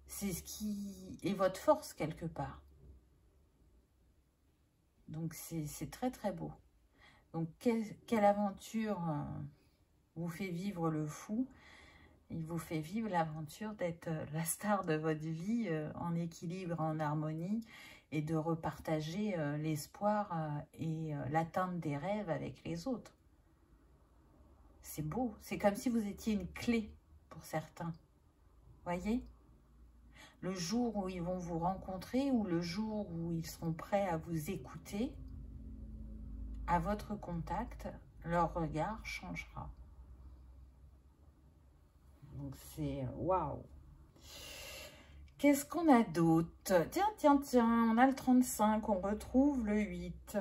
C'est ce qui est votre force quelque part. Donc c'est très très beau. Donc quelle aventure vous fait vivre le fou? Il vous fait vivre l'aventure d'être la star de votre vie en équilibre, en harmonie, et de repartager l'espoir et l'atteinte des rêves avec les autres. C'est beau, c'est comme si vous étiez une clé pour certains. Voyez? Le jour où ils vont vous rencontrer ou le jour où ils seront prêts à vous écouter, à votre contact, leur regard changera. Donc c'est waouh! Qu'est-ce qu'on a d'autre? Tiens, on a le 35, on retrouve le 8.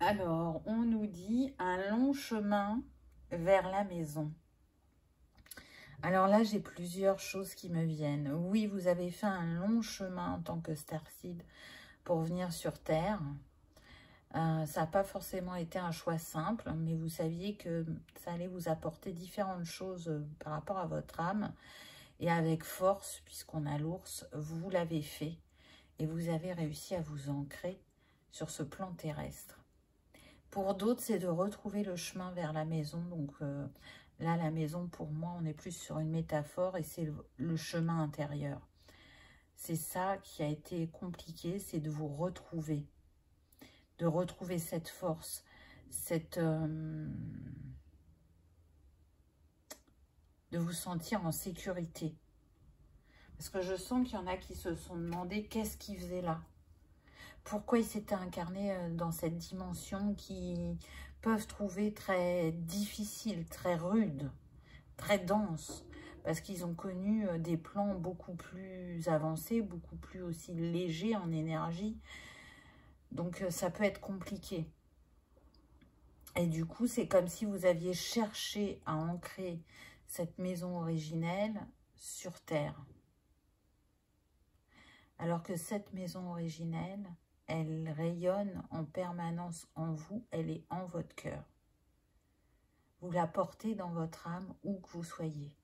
Alors, on nous dit un long chemin vers la maison. Alors là, j'ai plusieurs choses qui me viennent. Oui, vous avez fait un long chemin en tant que starseed pour venir sur Terre. Ça n'a pas forcément été un choix simple, mais vous saviez que ça allait vous apporter différentes choses par rapport à votre âme. Et avec force, puisqu'on a l'ours, vous l'avez fait. Et vous avez réussi à vous ancrer sur ce plan terrestre. Pour d'autres, c'est de retrouver le chemin vers la maison. Donc là, la maison, pour moi, on est plus sur une métaphore et c'est le chemin intérieur. C'est ça qui a été compliqué, c'est de vous retrouver. De retrouver cette force, de vous sentir en sécurité. Parce que je sens qu'il y en a qui se sont demandé qu'est-ce qu'ils faisaient là. Pourquoi ils s'étaient incarnés dans cette dimension qui peuvent trouver très difficile, très rude, très dense. Parce qu'ils ont connu des plans beaucoup plus avancés, beaucoup plus aussi légers en énergie. Donc ça peut être compliqué. Et du coup, c'est comme si vous aviez cherché à ancrer cette maison originelle sur Terre. Alors que cette maison originelle, elle rayonne en permanence en vous, elle est en votre cœur. Vous la portez dans votre âme, où que vous soyez.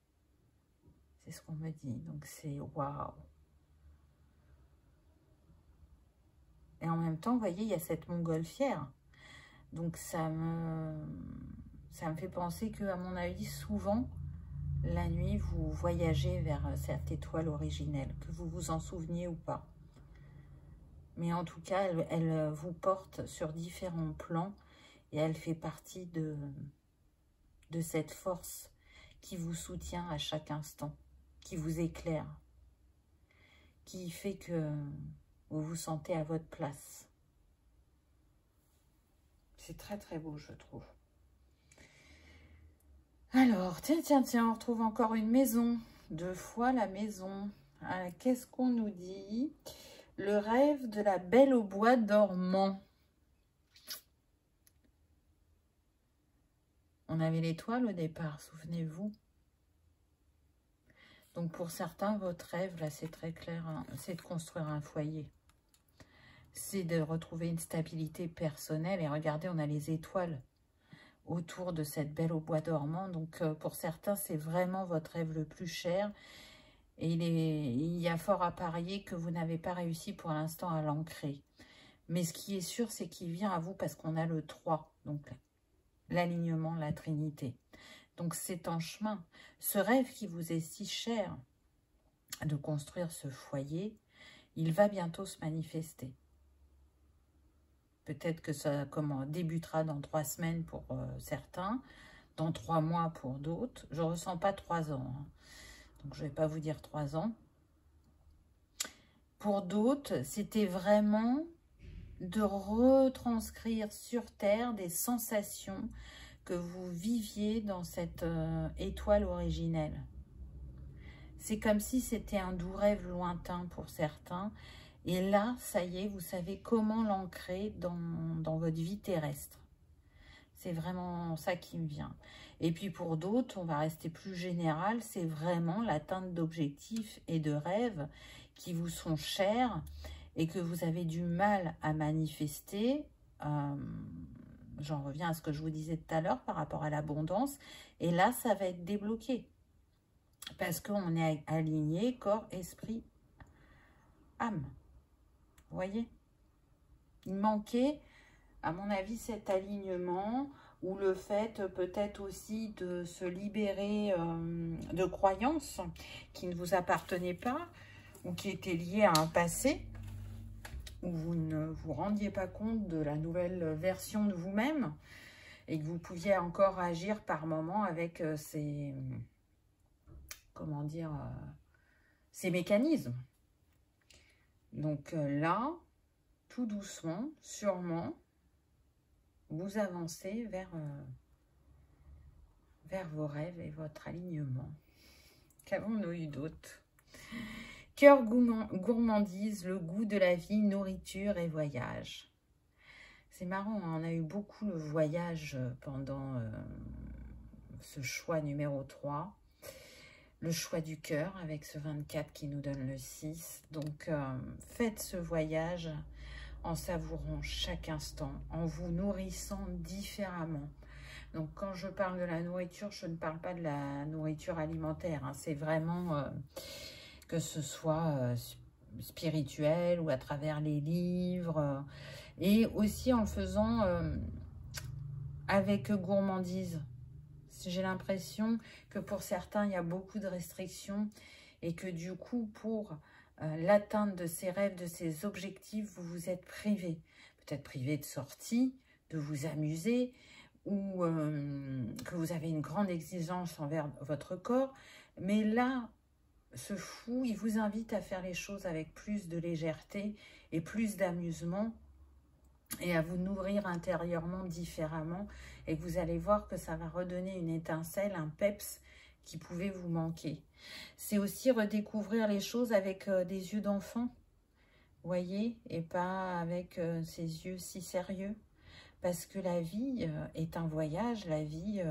C'est ce qu'on me dit, donc c'est waouh. Et en même temps, vous voyez, il y a cette montgolfière. Donc ça me fait penser que, à mon avis, souvent, la nuit, vous voyagez vers cette étoile originelle, que vous vous en souveniez ou pas. Mais en tout cas, elle vous porte sur différents plans et elle fait partie de cette force qui vous soutient à chaque instant, qui vous éclaire, qui fait que vous vous sentez à votre place. C'est très très beau, je trouve. Alors, tiens, on retrouve encore une maison. 2 fois la maison. Qu'est-ce qu'on nous dit? Le rêve de la belle au bois dormant. On avait l'étoile au départ, souvenez-vous. Donc pour certains, votre rêve, là c'est très clair, hein, c'est de construire un foyer. C'est de retrouver une stabilité personnelle. Et regardez, on a les étoiles autour de cette belle au bois dormant. Donc pour certains, c'est vraiment votre rêve le plus cher. Et il y a fort à parier que vous n'avez pas réussi pour l'instant à l'ancrer. Mais ce qui est sûr, c'est qu'il vient à vous parce qu'on a le 3. Donc l'alignement, la Trinité. Donc c'est en chemin. Ce rêve qui vous est si cher de construire ce foyer, il va bientôt se manifester. Peut-être que ça débutera dans 3 semaines pour certains, dans 3 mois pour d'autres. Je ne ressens pas 3 ans, hein. Donc je ne vais pas vous dire 3 ans. Pour d'autres, c'était vraiment de retranscrire sur Terre des sensations que vous viviez dans cette étoile originelle. C'est comme si c'était un doux rêve lointain pour certains. Et là, ça y est, vous savez comment l'ancrer dans votre vie terrestre. C'est vraiment ça qui me vient. Et puis pour d'autres, on va rester plus général, c'est vraiment l'atteinte d'objectifs et de rêves qui vous sont chers et que vous avez du mal à manifester. J'en reviens à ce que je vous disais tout à l'heure par rapport à l'abondance. Et là, ça va être débloqué. Parce qu'on est aligné corps, esprit, âme. Vous voyez? Il manquait, à mon avis, cet alignement ou le fait peut-être aussi de se libérer de croyances qui ne vous appartenaient pas ou qui étaient liées à un passé où vous ne vous rendiez pas compte de la nouvelle version de vous-même et que vous pouviez encore agir par moments avec ces, comment dire, ces mécanismes. Donc là, tout doucement, sûrement, vous avancez vers vos rêves et votre alignement. Qu'avons-nous eu d'autre? Cœur, gourmandise, le goût de la vie, nourriture et voyage. C'est marrant, hein, on a eu beaucoup le voyage pendant ce choix numéro 3. Le choix du cœur avec ce 24 qui nous donne le 6. Donc, faites ce voyage en savourant chaque instant, en vous nourrissant différemment. Donc, quand je parle de la nourriture, je ne parle pas de la nourriture alimentaire, hein. C'est vraiment que ce soit spirituel ou à travers les livres. Et aussi en le faisant avec gourmandise. J'ai l'impression que pour certains, il y a beaucoup de restrictions et que du coup, pour l'atteinte de ces rêves, de ces objectifs, vous vous êtes privé. Peut-être privé de sortie, de vous amuser ou que vous avez une grande exigence envers votre corps. Mais là, ce fou, il vous invite à faire les choses avec plus de légèreté et plus d'amusement et à vous nourrir intérieurement différemment et que vous allez voir que ça va redonner une étincelle, un peps qui pouvait vous manquer. C'est aussi redécouvrir les choses avec des yeux d'enfant, voyez, et pas avec ces yeux si sérieux. Parce que la vie est un voyage, la vie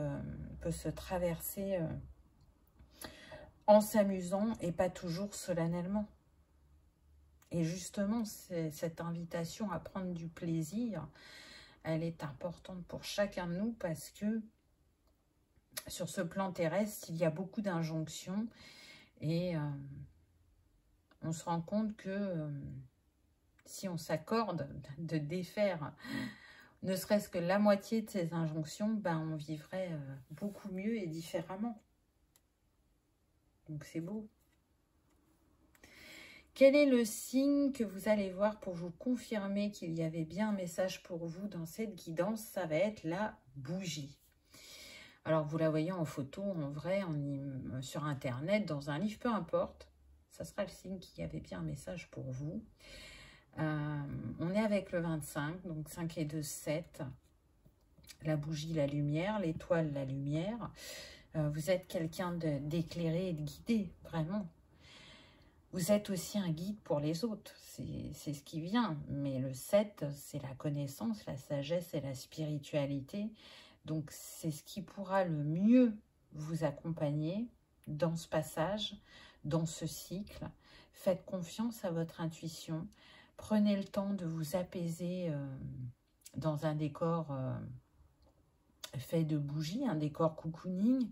peut se traverser en s'amusant et pas toujours solennellement. Et justement, cette invitation à prendre du plaisir, elle est importante pour chacun de nous parce que sur ce plan terrestre, il y a beaucoup d'injonctions et on se rend compte que si on s'accorde de défaire ne serait-ce que la moitié de ces injonctions, ben on vivrait beaucoup mieux et différemment. Donc c'est beau. Quel est le signe que vous allez voir pour vous confirmer qu'il y avait bien un message pour vous dans cette guidance? Ça va être la bougie. Alors, vous la voyez en photo, en vrai, sur Internet, dans un livre, peu importe. Ça sera le signe qu'il y avait bien un message pour vous. On est avec le 25, donc 5 et 2, 7. La bougie, la lumière, l'étoile, la lumière. Vous êtes quelqu'un d'éclairé et de guidé, vraiment. Vous êtes aussi un guide pour les autres, c'est ce qui vient. Mais le 7, c'est la connaissance, la sagesse et la spiritualité. Donc, c'est ce qui pourra le mieux vous accompagner dans ce passage, dans ce cycle. Faites confiance à votre intuition. Prenez le temps de vous apaiser dans un décor fait de bougies, un décor cocooning.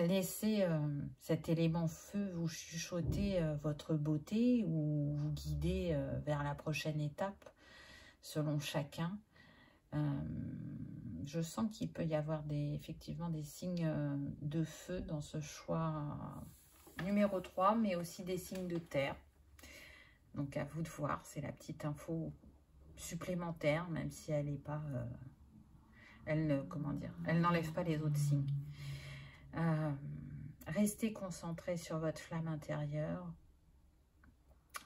Laissez cet élément feu vous chuchoter votre beauté ou vous guider vers la prochaine étape selon chacun. Je sens qu'il peut y avoir effectivement des signes de feu dans ce choix numéro 3, mais aussi des signes de terre. Donc, à vous de voir. C'est la petite info supplémentaire, même si elle n'est pas... elle ne, comment dire, elle n'enlève pas les autres signes. Restez concentré sur votre flamme intérieure.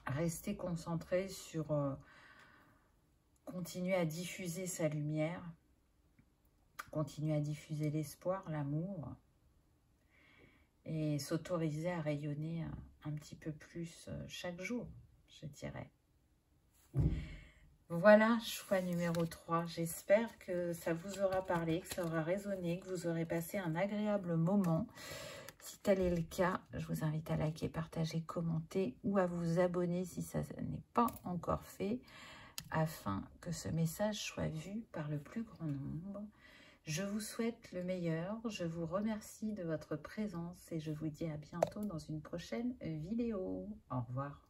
Restez concentré sur... continuer à diffuser sa lumière. Continuer à diffuser l'espoir, l'amour. Et s'autoriser à rayonner un petit peu plus chaque jour, je dirais. Voilà, choix numéro 3. J'espère que ça vous aura parlé, que ça aura résonné, que vous aurez passé un agréable moment. Si tel est le cas, je vous invite à liker, partager, commenter ou à vous abonner si ça n'est pas encore fait, afin que ce message soit vu par le plus grand nombre. Je vous souhaite le meilleur, je vous remercie de votre présence et je vous dis à bientôt dans une prochaine vidéo. Au revoir.